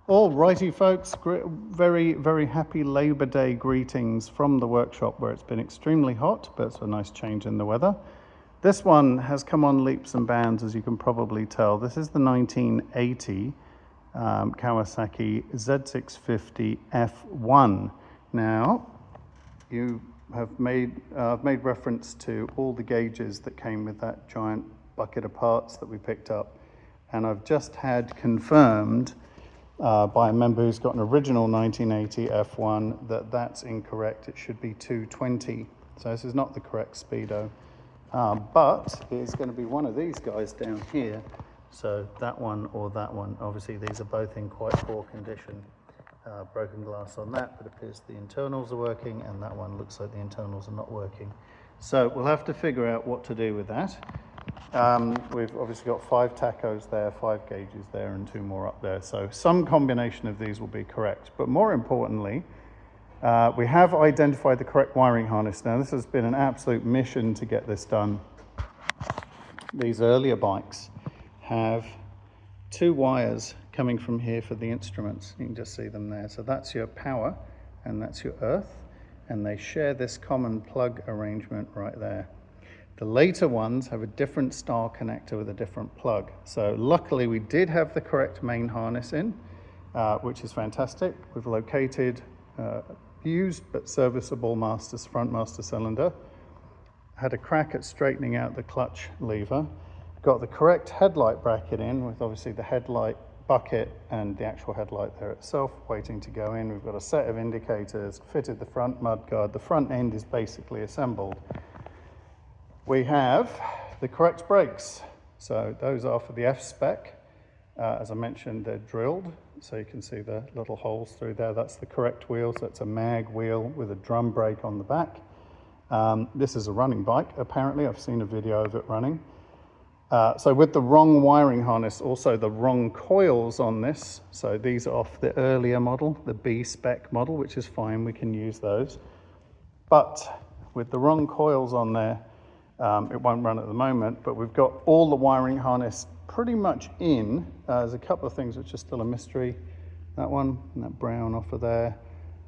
Alrighty folks, very, very happy Labor Day greetings from the workshop where it's been extremely hot, but it's a nice change in the weather. This one has come on leaps and bounds, as you can probably tell. This is the 1980 Kawasaki Z650 F1. Now, I've made reference to all the gauges that came with that giant bucket of parts that we picked up, and I've just had confirmed by a member who's got an original 1980 F1 that's incorrect. It should be 220. So this is not the correct speedo, but it's going to be one of these guys down here. So that one or that one. Obviously these are both in quite poor condition. Broken glass on that, but it appears the internals are working, and that one looks like the internals are not working. So we'll have to figure out what to do with that. We've obviously got 5 tachos there, 5 gauges there, and 2 more up there. So some combination of these will be correct. But more importantly, we have identified the correct wiring harness. Now, this has been an absolute mission to get this done. These earlier bikes have 2 wires coming from here for the instruments. You can just see them there. So that's your power, and that's your earth. And they share this common plug arrangement right there. The later ones have a different style connector with a different plug. So luckily we did have the correct main harness in, which is fantastic. We've located used but serviceable front master cylinder. Had a crack at straightening out the clutch lever. Got the correct headlight bracket in with obviously the headlight bucket and the actual headlight there itself waiting to go in. We've got a set of indicators, fitted the front mudguard. The front end is basically assembled. We have the correct brakes. So those are for the F spec. As I mentioned, they're drilled, so you can see the little holes through there. That's the correct wheel, so it's a mag wheel with a drum brake on the back. This is a running bike, apparently. I've seen a video of it running. So with the wrong wiring harness, also the wrong coils on this. So these are off the earlier model, the B spec model, which is fine, we can use those. But with the wrong coils on there, it won't run at the moment, but we've got all the wiring harness pretty much in. There's a couple of things which are still a mystery. That one, and that brown off of there.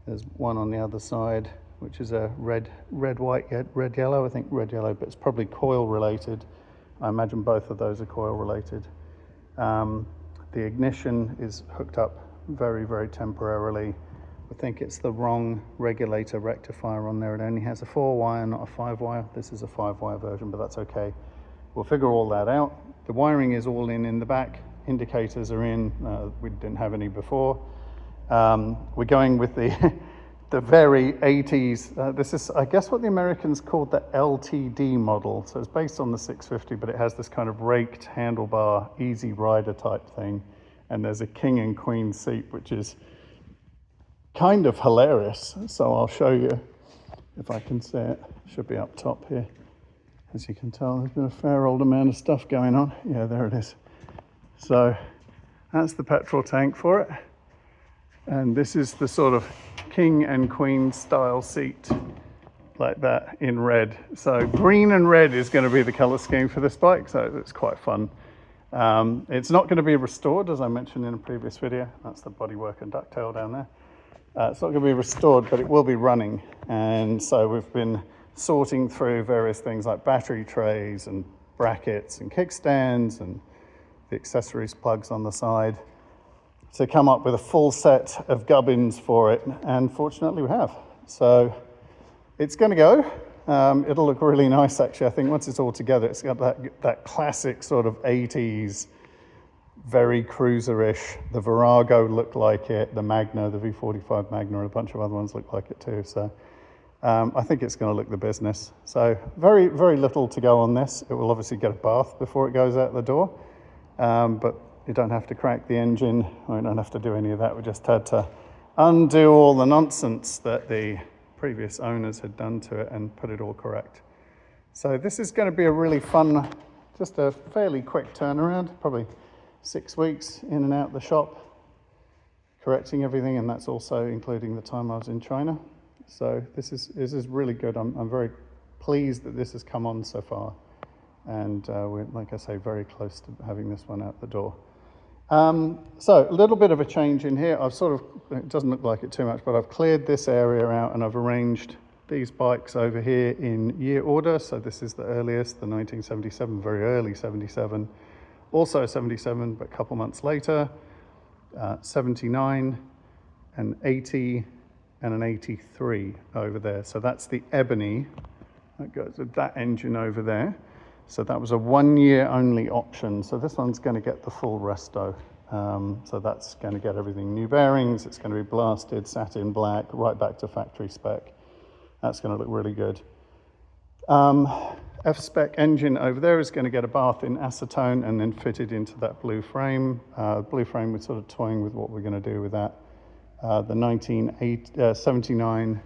There's one on the other side, which is a red, yellow, I think red, yellow, but it's probably coil related. I imagine both of those are coil related. The ignition is hooked up very, very temporarily. I think it's the wrong regulator rectifier on there. It only has a 4-wire, not a 5-wire. This is a 5-wire version, but that's okay. We'll figure all that out. The wiring is all in the back. Indicators are in. We didn't have any before. We're going with the very 80s. This is, I guess, what the Americans called the LTD model. So it's based on the 650, but it has this kind of raked handlebar, easy rider type thing. And there's a king and queen seat, which is kind of hilarious. So I'll show you if I can see it. Should be up top here. As you can tell, there's been a fair old amount of stuff going on. Yeah, there it is. So that's the petrol tank for it. And this is the sort of king and queen style seat, like that in red. So green and red is going to be the color scheme for this bike, so it's quite fun. It's not going to be restored, as I mentioned in a previous video. That's the bodywork and ducktail down there. It's not going to be restored, but it will be running. And so we've been sorting through various things like battery trays and brackets and kickstands and the accessories plugs on the side to come up with a full set of gubbins for it. And fortunately we have. So it's going to go. It'll look really nice, actually. I think once it's all together, it's got that classic sort of 80s, very cruiser-ish. The Virago looked like it. The Magna, the V45 Magna, and a bunch of other ones look like it too. So I think it's going to look the business. So very, very little to go on this. It will obviously get a bath before it goes out the door. But you don't have to crack the engine. We don't have to do any of that. We just had to undo all the nonsense that the previous owners had done to it and put it all correct. So this is going to be a really fun, just a fairly quick turnaround, probably 6 weeks in and out the shop, correcting everything, and that's also including the time I was in China. So this is really good. I'm very pleased that this has come on so far, and we're, like I say, very close to having this one out the door. So a little bit of a change in here. It doesn't look like it too much, but I've cleared this area out and I've arranged these bikes over here in year order. So this is the earliest, the 1977, very early 77. Also 77, but a couple months later, 79, an 80, and an 83 over there. So that's the Ebony. That goes with that engine over there. So that was a 1 year only option. So this one's going to get the full resto. So that's going to get everything new bearings. It's going to be blasted, satin black, right back to factory spec. That's going to look really good. F-spec engine over there is going to get a bath in acetone and then fitted into that blue frame. Blue frame, we're sort of toying with what we're going to do with that. The 1979,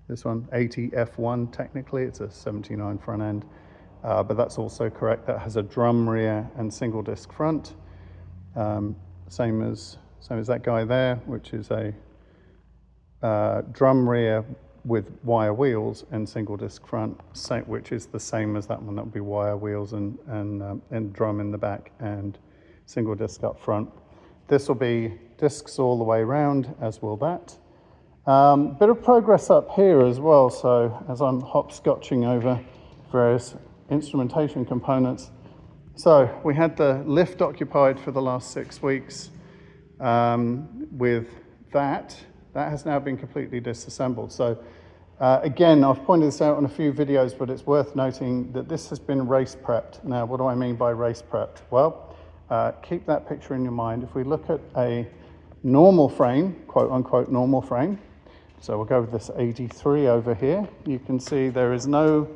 this one, 80 F1, technically, it's a 79 front end. But that's also correct. That has a drum rear and single disc front. Same as that guy there, which is a drum rear with wire wheels and single disc front, which is the same as that one. That would be wire wheels and drum in the back and single disc up front. This will be discs all the way around, as will that. Bit of progress up here as well. So as I'm hopscotching over various instrumentation components. So we had the lift occupied for the last 6 weeks with that. That has now been completely disassembled. So again, I've pointed this out on a few videos, but it's worth noting that this has been race prepped. Now, what do I mean by race prepped? Well, keep that picture in your mind. If we look at a normal frame, quote unquote normal frame, so we'll go with this 83 over here, you can see there is no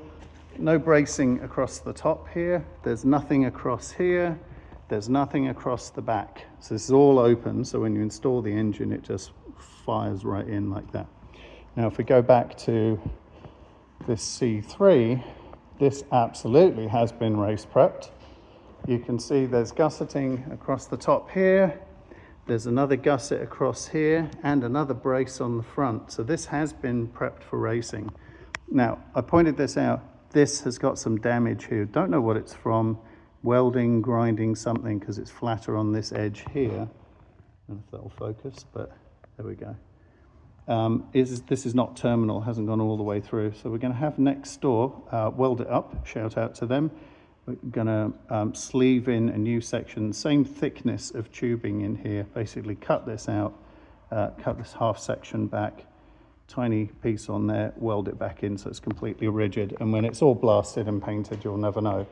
bracing across the top here. There's nothing across here. There's nothing across the back. So this is all open. So when you install the engine, it just fires right in like that. Now, if we go back to this C3, this absolutely has been race prepped. You can see there's gusseting across the top here. There's another gusset across here and another brace on the front. So this has been prepped for racing. Now, I pointed this out. This has got some damage here. Don't know what it's from. Welding, grinding something, because it's flatter on this edge here. I don't know if that'll focus, but there we go. This is not terminal, hasn't gone all the way through. So we're going to have next door weld it up. Shout out to them. We're going to sleeve in a new section, same thickness of tubing in here. Basically cut this out, cut this half section back. Tiny piece on there, weld it back in so it's completely rigid, and when it's all blasted and painted, you'll never know.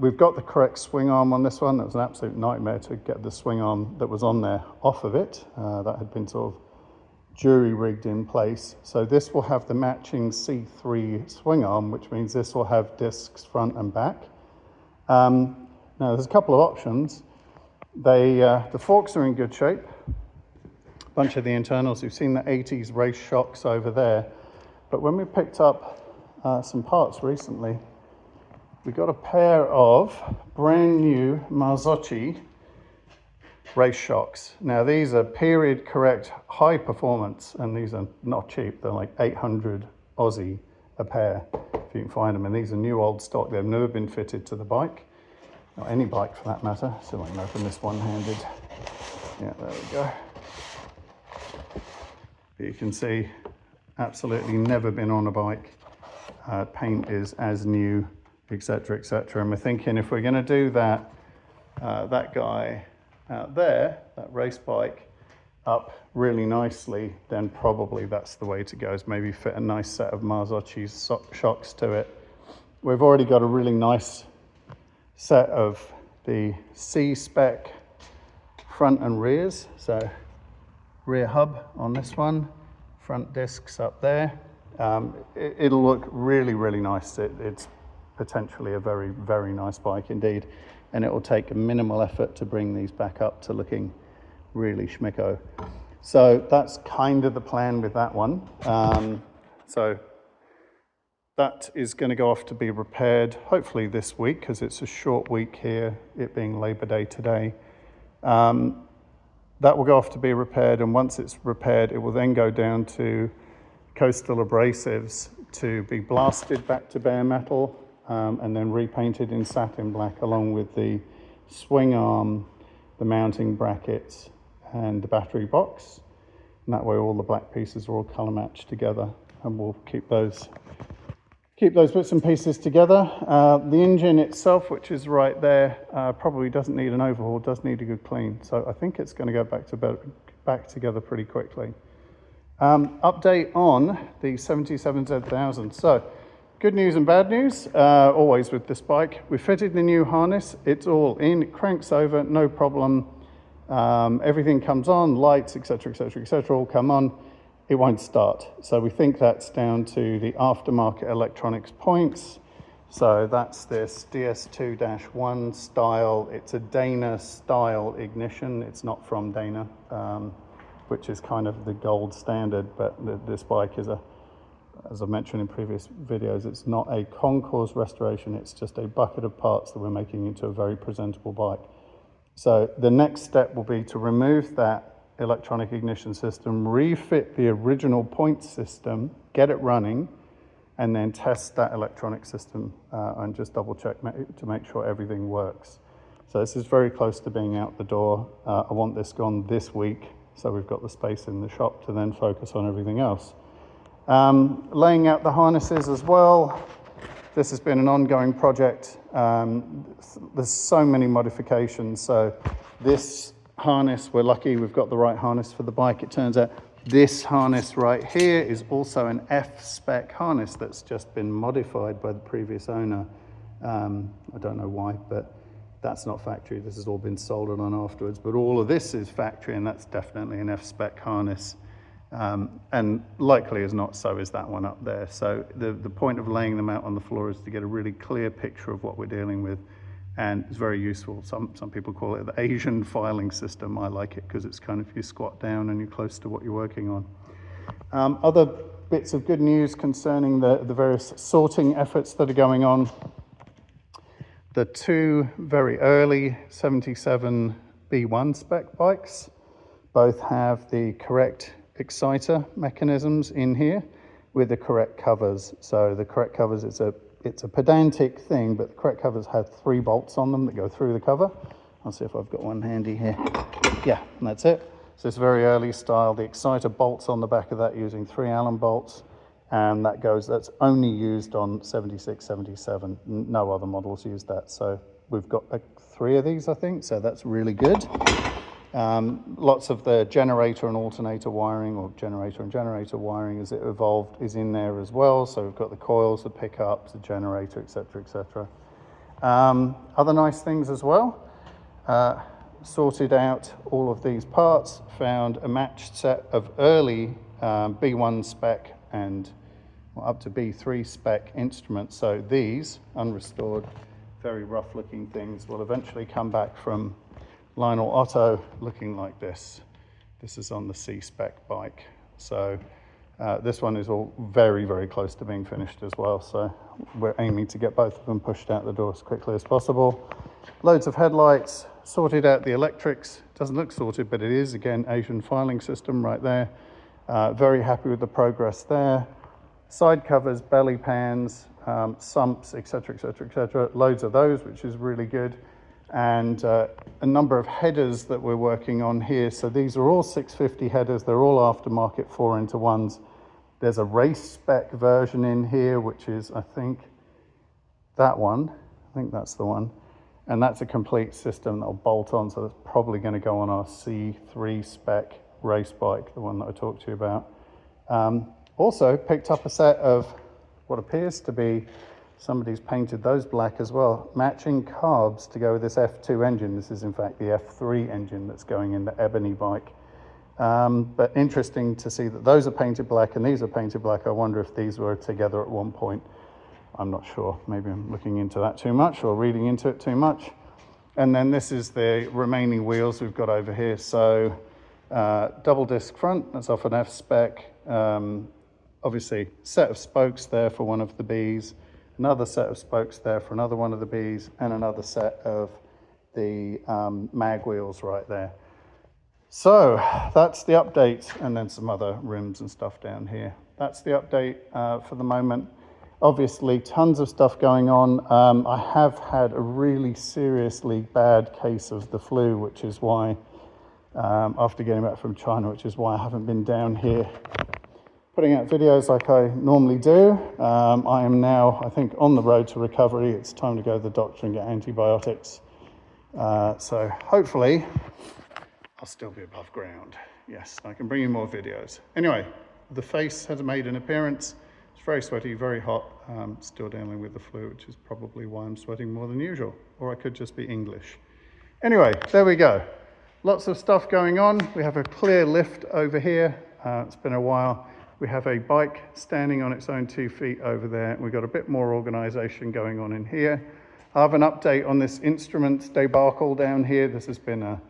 We've got the correct swing arm on this one. It was an absolute nightmare to get the swing arm that was on there off of it. That had been sort of jury rigged in place. So this will have the matching C3 swing arm, which means this will have discs front and back. Now there's a couple of options. The forks are in good shape. Bunch of the internals, you've seen the 80s race shocks over there, but when we picked up some parts recently, we got a pair of brand new Marzocchi race shocks. Now these are period correct high performance, and these are not cheap. They're like 800 Aussie a pair if you can find them, and these are new old stock. They've never been fitted to the bike, or any bike for that matter. So I can open this one-handed. Yeah, there we go. But you can see, absolutely never been on a bike. Paint is as new, etc., etc. And we're thinking if we're going to do that, that guy out there, that race bike, up really nicely, then probably that's the way to go, is maybe fit a nice set of Marzocchi shocks to it. We've already got a really nice set of the C-spec front and rears. So rear hub on this one, front discs up there. It'll look really, really nice. It's potentially a very, very nice bike indeed. And it will take a minimal effort to bring these back up to looking really schmicko. So that's kind of the plan with that one. So that is going to go off to be repaired, hopefully this week, because it's a short week here, it being Labor Day today. That will go off to be repaired, and once it's repaired, it will then go down to Coastal Abrasives to be blasted back to bare metal and then repainted in satin black, along with the swing arm, the mounting brackets, and the battery box. And that way all the black pieces are all color matched together, and we'll keep those bits and pieces together. The engine itself, which is right there, probably doesn't need an overhaul, does need a good clean. So I think it's going to go back together pretty quickly. Update on the 77Z1000. So good news and bad news, always with this bike. We fitted the new harness, it's all in, it cranks over, no problem. Everything comes on, lights, etc., etc., etc., all come on. It won't start. So we think that's down to the aftermarket electronics points. So that's this DS2-1 style. It's a Dana style ignition. It's not from Dana, which is kind of the gold standard, but this bike is as I mentioned in previous videos, it's not a concours restoration. It's just a bucket of parts that we're making into a very presentable bike. So the next step will be to remove that electronic ignition system, refit the original point system, get it running, and then test that electronic system and just double check to make sure everything works. So this is very close to being out the door. I want this gone this week, so we've got the space in the shop to then focus on everything else. Laying out the harnesses as well. This has been an ongoing project. There's so many modifications. So this harness, we're lucky we've got the right harness for the bike. It turns out this harness right here is also an F-spec harness that's just been modified by the previous owner. I don't know why, but that's not factory. This has all been soldered on afterwards. But all of this is factory, and that's definitely an F-spec harness. And likely as not, so is that one up there. So the point of laying them out on the floor is to get a really clear picture of what we're dealing with, and it's very useful. Some people call it the Asian filing system. I like it because it's kind of, you squat down and you're close to what you're working on. Other bits of good news concerning the various sorting efforts that are going on. The two very early 77 B1 spec bikes both have the correct exciter mechanisms in here with the correct covers. So the correct covers, it's a pedantic thing, but the correct covers have 3 bolts on them that go through the cover. I'll see if I've got one handy here. Yeah, and that's it. So it's very early style. The exciter bolts on the back of that using 3 Allen bolts, and that's only used on 76, 77. No other models use that. So we've got 3 of these, I think, so that's really good. Lots of the generator and alternator wiring, or generator and generator wiring as it evolved, is in there as well. So we've got the coils, the pickups, the generator, etc., etc. Other nice things as well. Sorted out all of these parts, found a matched set of early B1 spec and up to B3 spec instruments. So these, unrestored, very rough looking things, will eventually come back from Lionel Otto looking like this. This is on the C-spec bike. So this one is all very, very close to being finished as well. So we're aiming to get both of them pushed out the door as quickly as possible. Loads of headlights, sorted out the electrics. Doesn't look sorted, but it is, again, Asian filing system right there. Very happy with the progress there. Side covers, belly pans, sumps, etc., etc., etc. Loads of those, which is really good. And a number of headers that we're working on here. So these are all 650 headers. They're all aftermarket 4x1s. There's a race spec version in here, which is, I think, that one. I think that's the one. And that's a complete system that'll bolt on. So that's probably going to go on our C3 spec race bike, the one that I talked to you about. Also picked up a set of what appears to be, somebody's painted those black as well, matching carbs to go with this F2 engine. This is in fact the F3 engine that's going in the Ebony bike. But interesting to see that those are painted black and these are painted black. I wonder if these were together at one point. I'm not sure. Maybe I'm looking into that too much or reading into it too much. And then this is the remaining wheels we've got over here. So double disc front, that's off an F spec. Obviously set of spokes there for one of the Bs. Another set of spokes there for another one of the Bs, and another set of the mag wheels right there. So that's the update, and then some other rims and stuff down here. That's the update for the moment. Obviously, tons of stuff going on. I have had a really seriously bad case of the flu, which is why, after getting back from China, which is why I haven't been down here putting out videos like I normally do. I am now, I think, on the road to recovery. It's time to go to the doctor and get antibiotics. So hopefully I'll still be above ground. Yes, I can bring you more videos. Anyway, the face has made an appearance. It's very sweaty, very hot. Still dealing with the flu, which is probably why I'm sweating more than usual. Or I could just be English. Anyway, there we go. Lots of stuff going on. We have a clear lift over here. It's been a while. We have a bike standing on its own 2 feet over there. We've got a bit more organization going on in here. I have an update on this instruments debacle down here. This has been a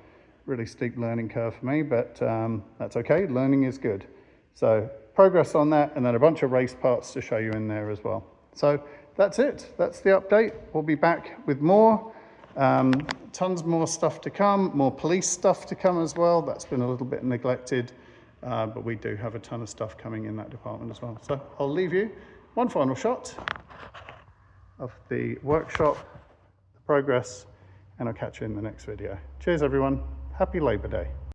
really steep learning curve for me, but that's okay. Learning is good. So progress on that, and then a bunch of race parts to show you in there as well. So that's it. That's the update. We'll be back with more. Tons more stuff to come, more police stuff to come as well. That's been a little bit neglected, but we do have a ton of stuff coming in that department as well. So I'll leave you one final shot of the workshop, the progress, and I'll catch you in the next video. Cheers everyone. Happy Labor Day.